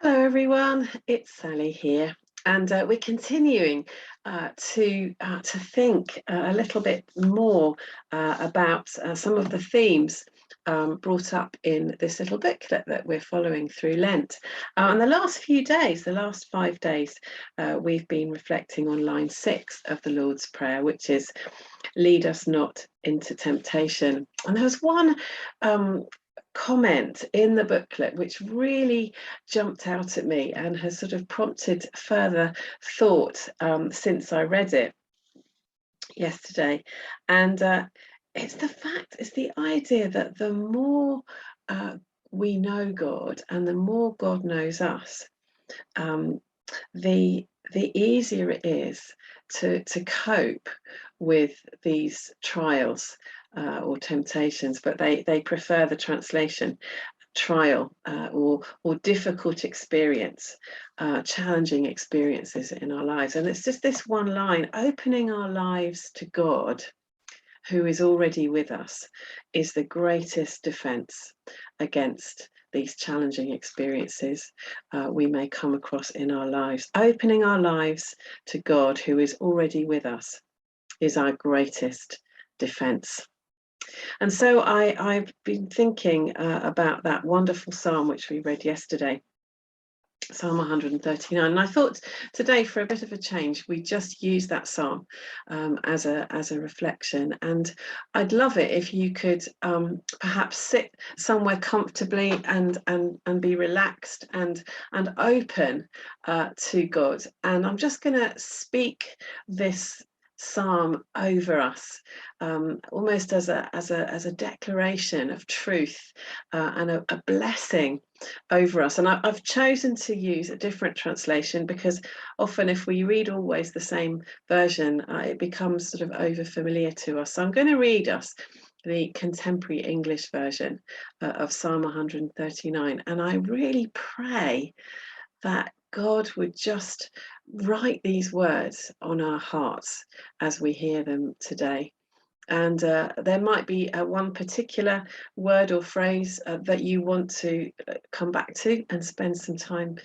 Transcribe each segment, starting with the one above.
Hello everyone, it's Sally here, and we're continuing to think a little bit more about some of the themes brought up in this little booklet that we're following through Lent. And the last few days, the last 5 days, we've been reflecting on line 6 of the Lord's Prayer, which is "Lead us not into temptation." And there was one comment in the booklet which really jumped out at me and has sort of prompted further thought since I read it yesterday. And it's the idea that the more we know God and the more God knows us, um, the easier it is to cope with these trials or temptations, but they prefer the translation trial or difficult experience, challenging experiences in our lives. And it's just this one line: opening our lives to God, who is already with us, is the greatest defense against these challenging experiences we may come across in our lives. Opening our lives to God, who is already with us, is our greatest defense. And so I've been thinking about that wonderful psalm which we read yesterday, Psalm 139. And I thought today, for a bit of a change, we just use that psalm as a reflection. And I'd love it if you could perhaps sit somewhere comfortably and be relaxed and open to God. And I'm just going to speak this psalm over us, almost as a declaration of truth and a blessing over us. And I've chosen to use a different translation because often if we read always the same version, it becomes sort of over familiar to us. So I'm going to read us the contemporary English version of Psalm 139. And I really pray that God would just write these words on our hearts as we hear them today. And there might be one particular word or phrase that you want to come back to and spend some time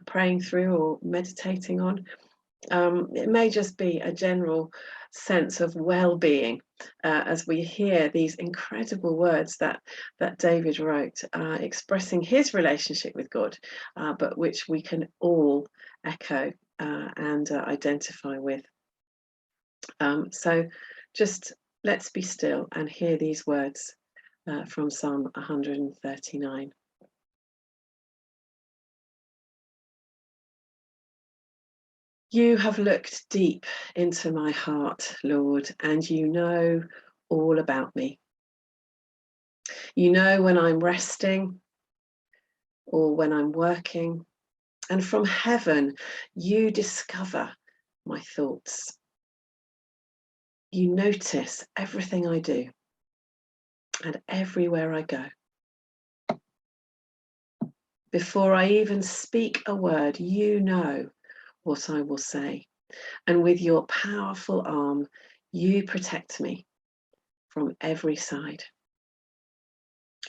praying through or meditating on. It may just be a general sense of well-being as we hear these incredible words that David wrote, expressing his relationship with God, but which we can all echo and identify with. So just let's be still and hear these words from Psalm 139. You have looked deep into my heart, Lord, and you know all about me. You know when I'm resting or when I'm working, and from heaven you discover my thoughts. You notice everything I do and everywhere I go. Before I even speak a word, you know what I will say. And with your powerful arm, you protect me from every side.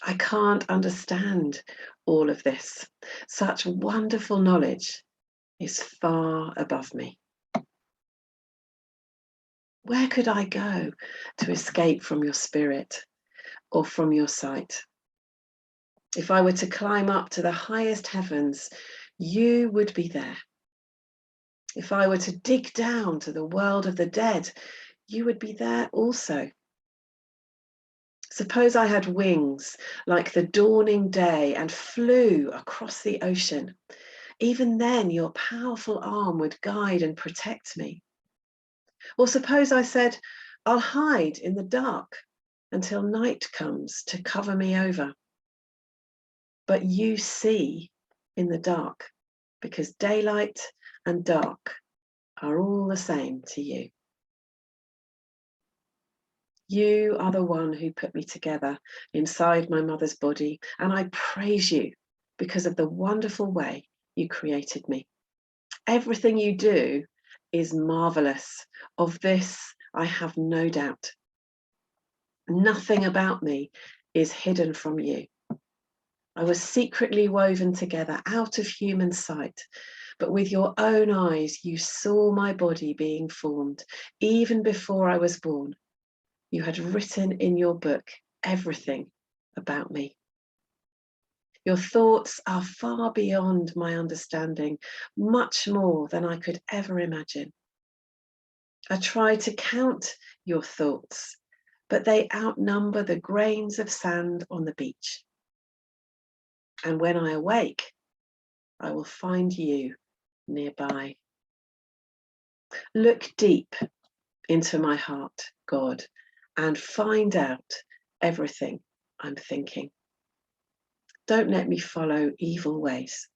I can't understand all of this. Such wonderful knowledge is far above me. Where could I go to escape from your spirit or from your sight? If I were to climb up to the highest heavens, you would be there. If I were to dig down to the world of the dead, you would be there also. Suppose I had wings like the dawning day and flew across the ocean. Even then, your powerful arm would guide and protect me. Or suppose I said, I'll hide in the dark until night comes to cover me over. But you see in the dark, because daylight and dark are all the same to you. You are the one who put me together inside my mother's body, and I praise you because of the wonderful way you created me. Everything you do is marvelous. Of this, I have no doubt. Nothing about me is hidden from you. I was secretly woven together out of human sight, but with your own eyes you saw my body being formed. Even before I was born, you had written in your book everything about me. Your thoughts are far beyond my understanding, much more than I could ever imagine. I try to count your thoughts, but they outnumber the grains of sand on the beach. And when I awake, I will find you nearby. Look deep into my heart, God, and find out everything I'm thinking. Don't let me follow evil ways,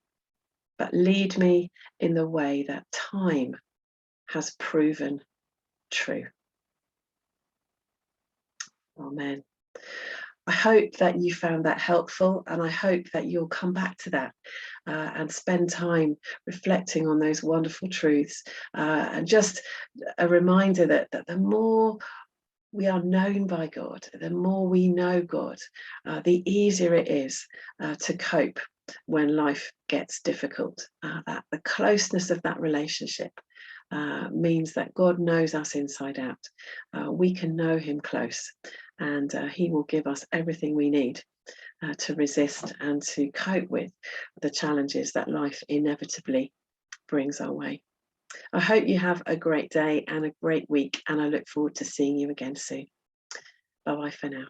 but lead me in the way that time has proven true. Amen. I hope that you found that helpful, and I hope that you'll come back to that and spend time reflecting on those wonderful truths. And just a reminder that the more we are known by God, the more we know God, the easier it is to cope when life gets difficult. That the closeness of that relationship means that God knows us inside out. We can know him close, and he will give us everything we need to resist and to cope with the challenges that life inevitably brings our way. I hope you have a great day and a great week, and I look forward to seeing you again soon. Bye-bye for now.